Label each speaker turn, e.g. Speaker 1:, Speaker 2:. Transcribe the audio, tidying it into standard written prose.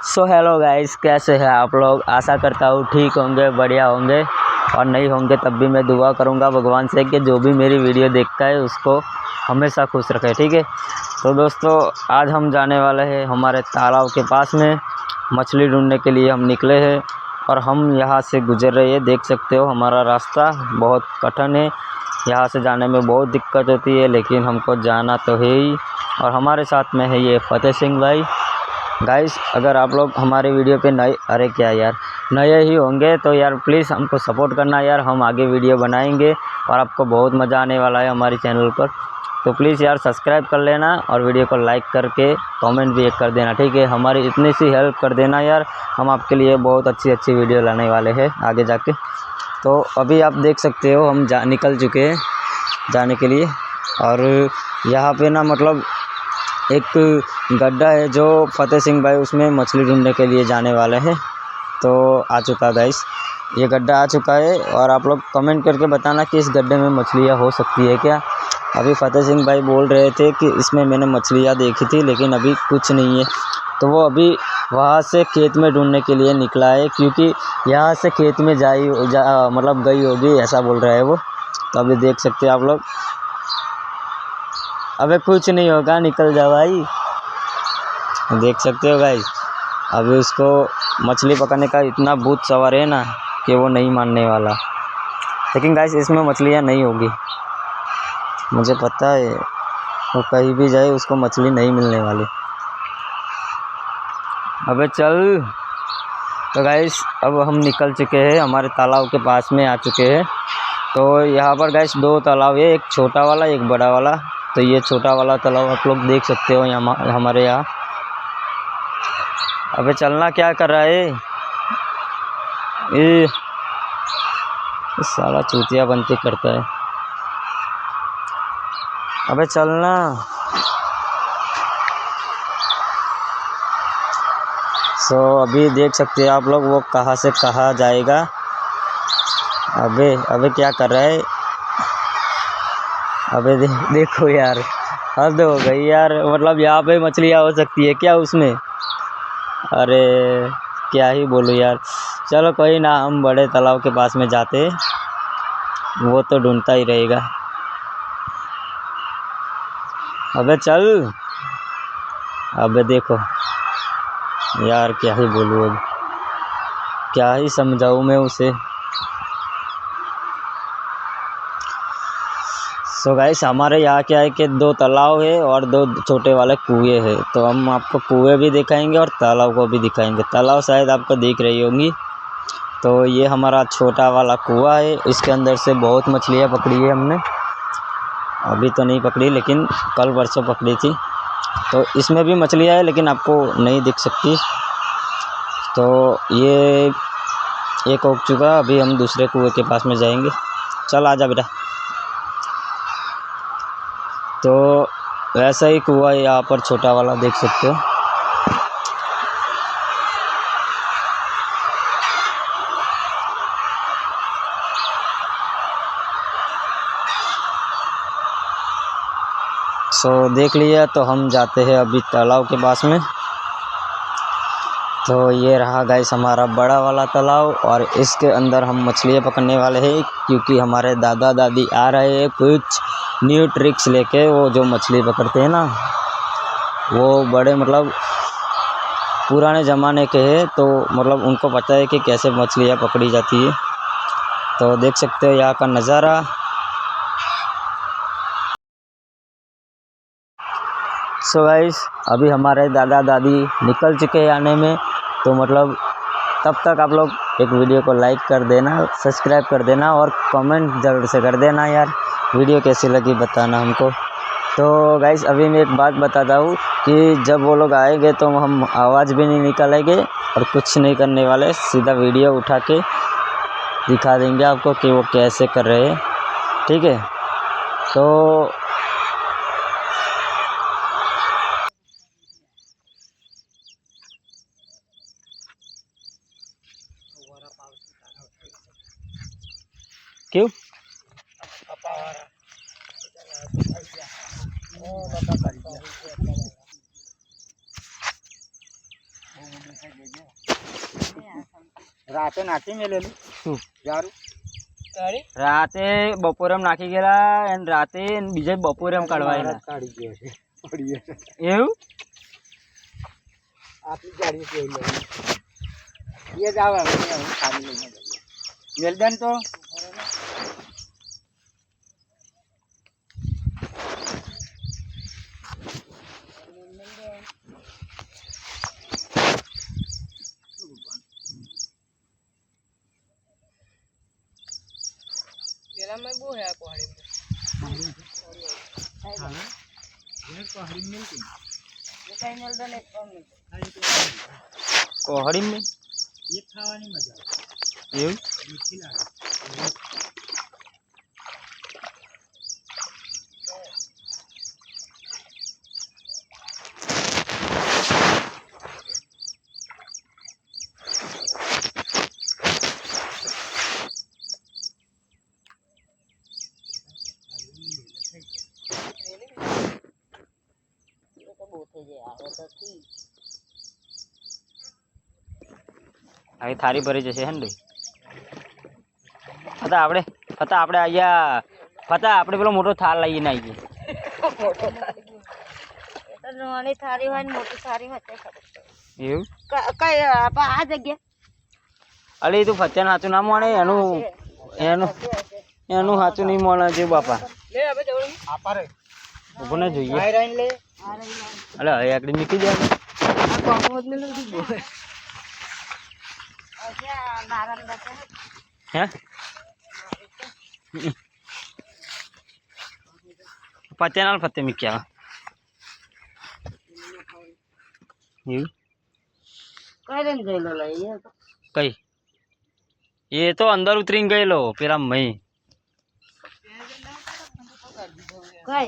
Speaker 1: So hello guys, कैसे हैं आप लोग। आशा करता हूँ ठीक होंगे, बढ़िया होंगे, और नहीं होंगे तब भी मैं दुआ करूँगा भगवान से कि जो भी मेरी वीडियो देखता है उसको हमेशा खुश रखे। ठीक है, तो दोस्तों आज हम जाने वाले हैं हमारे तालाब के पास में मछली ढूंढने के लिए। हम निकले हैं और हम यहाँ से गुजर रहे हैं। देख सकते हो हमारा रास्ता बहुत कठिन है, यहाँ से जाने में बहुत दिक्कत होती है, लेकिन हमको जाना तो है ही। और हमारे साथ में है ये फतेह सिंह भाई। गाइस अगर आप लोग हमारे वीडियो पे नए, अरे क्या यार, नए ही होंगे तो यार प्लीज़ हमको सपोर्ट करना यार। हम आगे वीडियो बनाएंगे और आपको बहुत मज़ा आने वाला है हमारे चैनल पर। तो प्लीज़ यार सब्सक्राइब कर लेना और वीडियो को लाइक करके कमेंट भी एक कर देना। ठीक है, हमारी इतनी सी हेल्प कर देना यार, हम आपके लिए बहुत अच्छी अच्छी वीडियो लाने वाले हैं आगे जाके। तो अभी आप देख सकते हो हम निकल चुके हैं जाने के लिए। और यहाँ पे ना मतलब एक गड्ढा है जो फतेह सिंह भाई उसमें मछली ढूंढने के लिए जाने वाले हैं। तो आ चुका गाइस, ये गड्ढा आ चुका है। और आप लोग कमेंट करके बताना कि इस गड्ढे में मछलियाँ हो सकती है क्या। अभी फतेह सिंह भाई बोल रहे थे कि इसमें मैंने मछलियाँ देखी थी, लेकिन अभी कुछ नहीं है। तो वो अभी वहाँ से खेत में ढूंढने के लिए निकला है, क्योंकि यहाँ से खेत में मतलब गई होगी, ऐसा बोल रहा है वो। तो अभी देख सकते हैं आप लोग। अबे कुछ नहीं होगा, निकल जाओ भाई। देख सकते हो गाइस, अभी उसको मछली पकड़ने का इतना भूत सवार है ना कि वो नहीं मानने वाला। लेकिन गाइस इसमें मछलियाँ नहीं होगी, मुझे पता है। वो कहीं भी जाए उसको मछली नहीं मिलने वाली। अबे चल। तो गाइस अब हम निकल चुके हैं, हमारे तालाब के पास में आ चुके हैं। तो यहाँ पर गाइस दो तालाब है, एक छोटा वाला एक बड़ा वाला। तो ये छोटा वाला तालाब आप लोग देख सकते हो यहाँ हमारे यहाँ। अबे चलना, क्या कर रहा है ये साला, चूतिया बनती करता है। अबे चलना। सो अभी देख सकते हैं आप लोग वो कहाँ से कहाँ जाएगा। अबे अबे क्या कर रहा है। अबे देखो यार, हद हो गई यार। मतलब यहाँ पे मछलियाँ हो सकती है क्या उसमें। अरे क्या ही बोलूँ यार। चलो कोई ना, हम बड़े तालाब के पास में जाते, वो तो ढूंढता ही रहेगा। अबे चल। अबे देखो यार, क्या ही बोलूँ अब, क्या ही समझाऊँ मैं उसे। सो गाइस हमारे यहाँ क्या है कि दो तालाब है और दो छोटे वाले कुएँ हैं। तो हम आपको कुएँ भी दिखाएंगे और तालाब को भी दिखाएंगे। तालाब शायद आपको दिख रही होंगी। तो ये हमारा छोटा वाला कुआँ है, इसके अंदर से बहुत मछलियाँ पकड़ी है हमने। अभी तो नहीं पकड़ी, लेकिन कल परसों पकड़ी थी। तो इसमें भी मछलियाँ है, लेकिन आपको नहीं दिख सकती। तो ये एक हो चुका, अभी हम दूसरे कुएँ के पास में जाएंगे। चल आजा बेटा। तो वैसा ही कुआँ है यहाँ पर, छोटा वाला देख सकते हो। सो देख लिया, तो हम जाते हैं अभी तालाब के पास में। तो ये रहा गाइस हमारा बड़ा वाला तालाब, और इसके अंदर हम मछलियाँ पकड़ने वाले हैं, क्योंकि हमारे दादा दादी आ रहे हैं कुछ न्यू ट्रिक्स लेके। वो जो मछली पकड़ते हैं ना, वो बड़े मतलब पुराने ज़माने के हैं, तो मतलब उनको पता है कि कैसे मछलियाँ पकड़ी जाती है। तो देख सकते हो यहाँ का नज़ारा। सो गाइस अभी हमारे दादा दादी निकल चुके हैं आने में। तो मतलब तब तक आप लोग एक वीडियो को लाइक कर देना, सब्सक्राइब कर देना, और कमेंट ज़रूर से कर देना यार, वीडियो कैसी लगी बताना हमको। तो गाइस अभी मैं एक बात बताता हूँ कि जब वो लोग आएंगे तो हम आवाज़ भी नहीं निकालेंगे और कुछ नहीं करने वाले, सीधा वीडियो उठा के दिखा देंगे आपको कि वो कैसे कर रहे हैं। ठीक है, तो क्यों
Speaker 2: રાતે નાખી મેલેલું
Speaker 1: શું
Speaker 2: જારું
Speaker 1: રાતે બપોરે એમ નાખી ગયેલા અને રાતે બીજે બપોરે એમ કાઢવાયેલા
Speaker 2: કાઢી ગયો છે પડી ગયો
Speaker 1: એવું
Speaker 2: આપણી ગાડી જોઈ લેવી એ જ આવે ખાલી લઈને મેલદાન તો
Speaker 3: પેલામાં બહુ હે પહાડી
Speaker 1: કોહડી में
Speaker 2: એ ખાવાની મજા આવે
Speaker 1: એવું
Speaker 2: મીઠી લાગે
Speaker 1: હવે થારી ભરી જશે હે ને ફતા આપણે અહીંયા ફતા આપણે પેલો મોટો થાળ લઈને આવીએ
Speaker 3: નાની થારી હોય ને મોટી થારી હોય
Speaker 1: એવું
Speaker 3: કઈ આ જગ્યા
Speaker 1: અરે તું ફત્યાનું સાચું ના મળે એનું સાચું નહીં મળે છે બાપા
Speaker 3: લે હવે જવું
Speaker 2: આપા રે
Speaker 1: ઉભો ને જોઈએ
Speaker 2: આઈ રાઈન લે
Speaker 1: અલે હવે એકડી મૂકી દે
Speaker 3: આ કોમો જ મેલું બોલે અચ્છા નારાયણ દાદા
Speaker 1: હે ફત્યાના ફત્યા મૂક્યા એવું
Speaker 3: કઈ રેન ગયેલો લઈ
Speaker 1: કઈ એ તો અંદર ઉતરીને ગયેલો પેલા મહી
Speaker 3: કઈ